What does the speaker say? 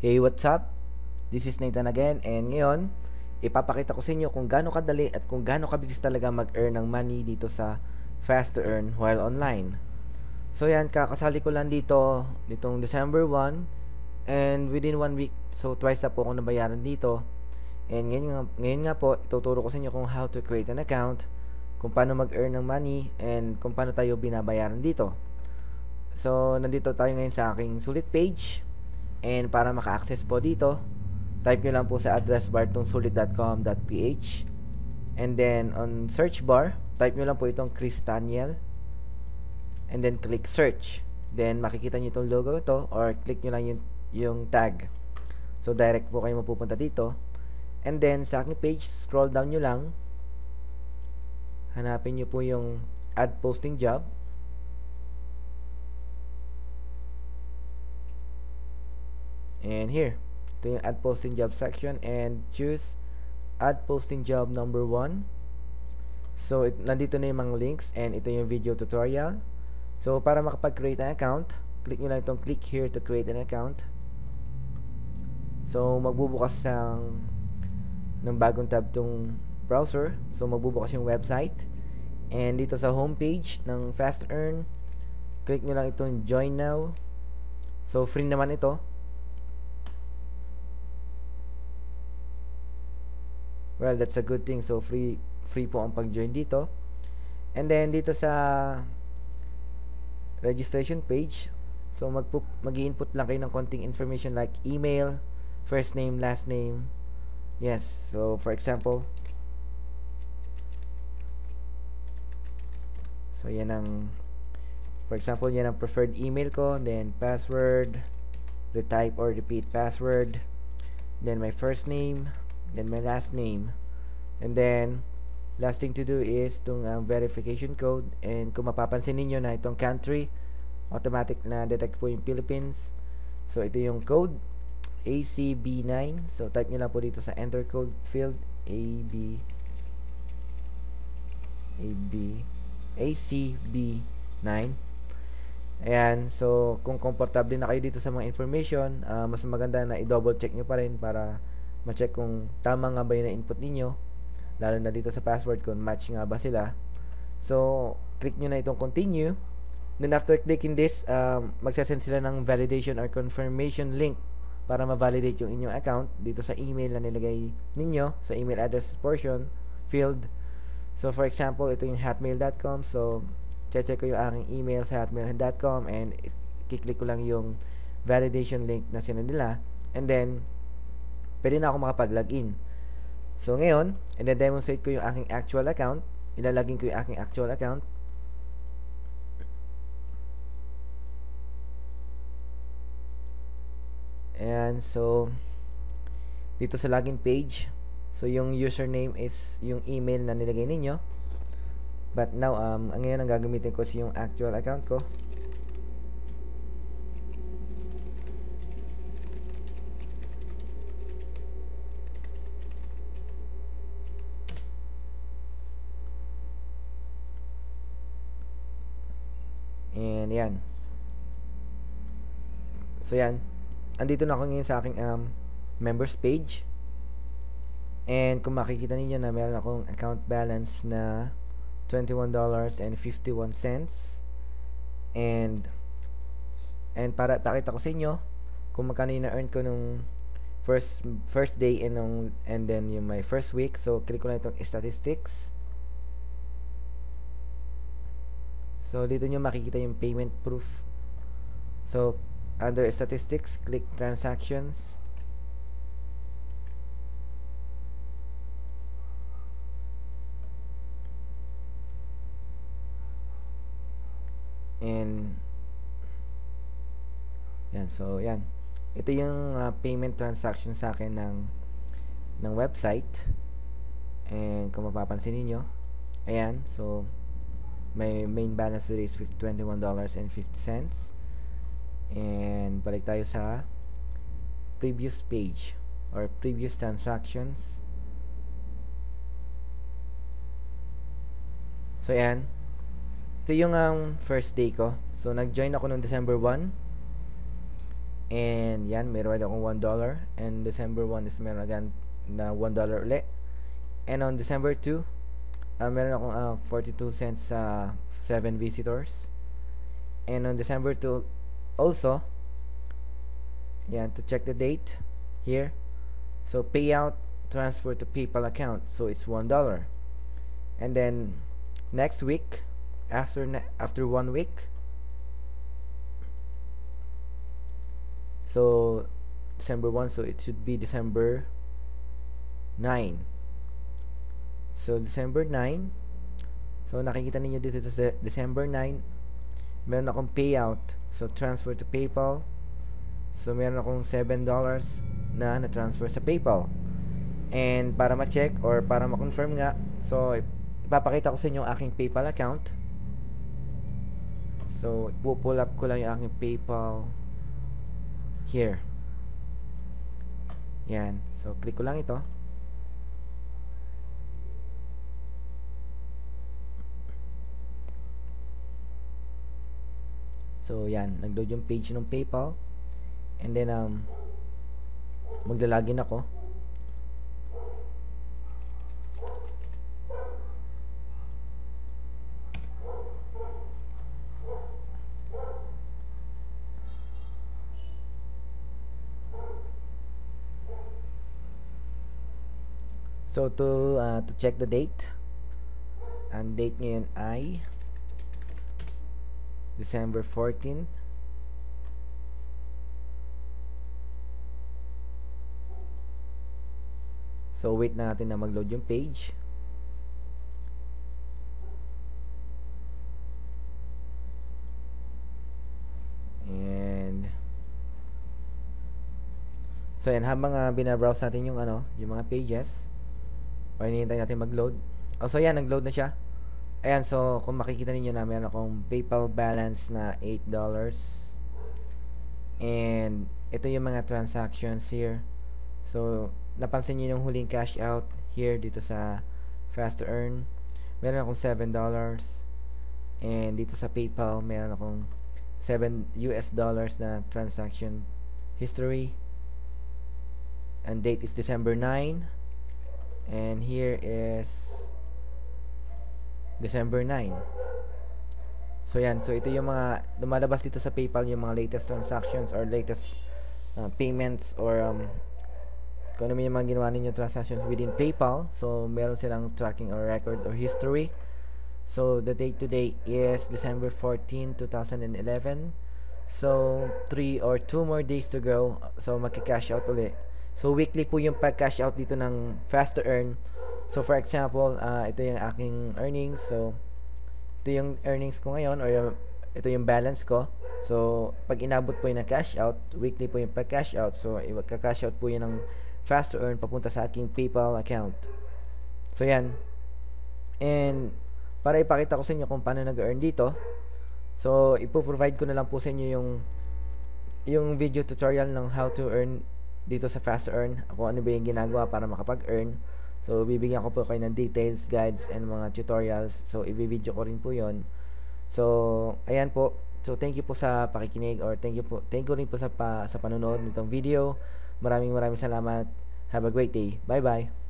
Hey, what's up? This is Nathan again, and ngayon, ipapakita ko sa inyo kung gaano kadali at kung gaano kabilis talaga mag-earn ng money dito sa Fast to Earn while online. So yan, kakasali ko lang dito nitong December 1, and within 1 week, so twice na po ako nabayaran dito. And ngayon nga po, ituturo ko sa inyo kung how to create an account, kung paano mag-earn ng money, and kung paano tayo binabayaran dito. So, nandito tayo ngayon sa aking sulit page. And para maka-access po dito, type nyo lang po sa address bar itong sulit.com.ph. And then, on search bar, type nyo lang po itong Chris Daniel. And then, click search. Then, makikita nyo itong logo ito or click nyo lang yung tag. So, direct po kayo mapupunta dito. And then, sa aking page, scroll down nyo lang. Hanapin nyo po yung add posting job. And here, ito yung add posting job section and choose add posting job number 1. So, nandito na yung mga links and ito yung video tutorial. So, para makapag-create an account, click nyo lang itong click here to create an account. So, magbubukas ng bagong tab itong browser. So, magbubukas yung website. And dito sa homepage ng Fast Earn, click nyo lang itong join now. So, free naman ito. Well, that's a good thing. So, free po ang pag-join dito. And then, dito sa registration page, so mag-i-input lang kayo ng konting information like email, first name, last name. Yes. So, for example, yan ang preferred email ko. Then, password, retype or repeat password. Then, my first name. Then my last name, and then last thing to do is itong verification code. And kung mapapansin niyo na itong country automatic na detect po yung Philippines. So ito yung code ACB9. So type niyo lang po dito sa enter code field ACB9. Ayan, so kung komportable na kayo dito sa mga information, mas maganda na i-double check nyo pa rin para ma-check kung tama nga ba yung na-input ninyo, lalo na dito sa password kung match nga ba sila. So, click nyo na itong continue. Then after clicking this, magsasend sila ng validation or confirmation link para ma-validate yung inyong account dito sa email na nilagay ninyo sa email address portion field. So, for example, ito yung hotmail.com. So, check ko yung aking email sa hotmail.com and i-click ko lang yung validation link na sinend nila. And then, pwede na ako makapag-login. So, ngayon, i-demonstrate ko yung aking actual account. Ilalagin ko yung aking actual account. And so, dito sa login page, so yung username is yung email na nilagay ninyo. But now, ngayon ang gagamitin ko is yung actual account ko. And yan. So yan. Andito na ako ngayon sa aking members page. And kung makikita niyo na meron akong account balance na $21.51. And para pakita ko sa inyo kung magkano yung na-earn ko nung first day and then yung my first week. So click ko na itong statistics. So, dito nyo makikita yung payment proof. So, under statistics, click transactions. And, yan. So, yan. Ito yung payment transaction sa akin ng website. And, kung mapapansin niyo, ayan. So, my main balance today is $21.50. And balik tayo sa previous page or previous transactions. So yan, ito yung first day ko. So nag-join ako noong December 1. And yan, meron akong $1. And December 1 is meron again na $1 ulit. And on December 2, meron akong 42 cents sa 7 visitors. And on December 2 also, yan, to check the date here. So payout transfer to PayPal account. So it's $1. And then next week, after 1 week, so December 1, so it should be December 9. So December 9, so nakikita ninyo dito sa December 9, meron akong payout. So transfer to PayPal. So meron akong $7 na na-transfer sa PayPal. And para ma-check or para ma-confirm nga, so ipapakita ko sa inyo ang aking PayPal account. So pull up ko lang yung aking PayPal here. Yan. So click ko lang ito. So yan, nag-load yung page ng PayPal. And then maglalagin ako. So to check the date, ang date ngayon ay December 14. So wait na natin na mag-load yung page. And so yan, habang binabrowse natin yung yung mga pages, o hinihintay natin mag-load. So yan, nag-load na siya. Ayan, so kung makikita niyo na meron akong PayPal balance na $8. And ito yung mga transactions here. So napansin niyo yung huling cash out here dito sa Fast to Earn. Meron akong $7. And dito sa PayPal, meron akong $7 na transaction history. And date is December 9. And here is December 9. So yan, so ito yung mga lumalabas dito sa PayPal, yung mga latest transactions or latest payments or kung ano yung mga ginawa ninyo transactions within PayPal. So meron silang tracking or record or history. So the date today is December 14, 2011. So 3 or 2 more days to go. So magki-cash out ulit. So weekly po yung pag-cash out dito ng Fast to Earn. So for example, ito yung aking earnings. So ito yung earnings ko ngayon or ito yung balance ko. So pag inabot po yung cash out, weekly po yung pag-cash out. So i-cash out po yun ng Fast to Earn papunta sa aking PayPal account. So yan. And para ipakita ko sa inyo kung paano nag-earn dito, so ipo-provide ko na lang po sa inyo yung video tutorial ng how to earn dito sa Fast to Earn. Kung ano ba yung ginagawa para makapag-earn. So bibigyan ko po kayo ng details, guides, and mga tutorials. So i-video ko rin po yon. So ayan po. So thank you po sa pakikinig or thank you rin po sa panonood nitong video. Maraming salamat. Have a great day. Bye bye.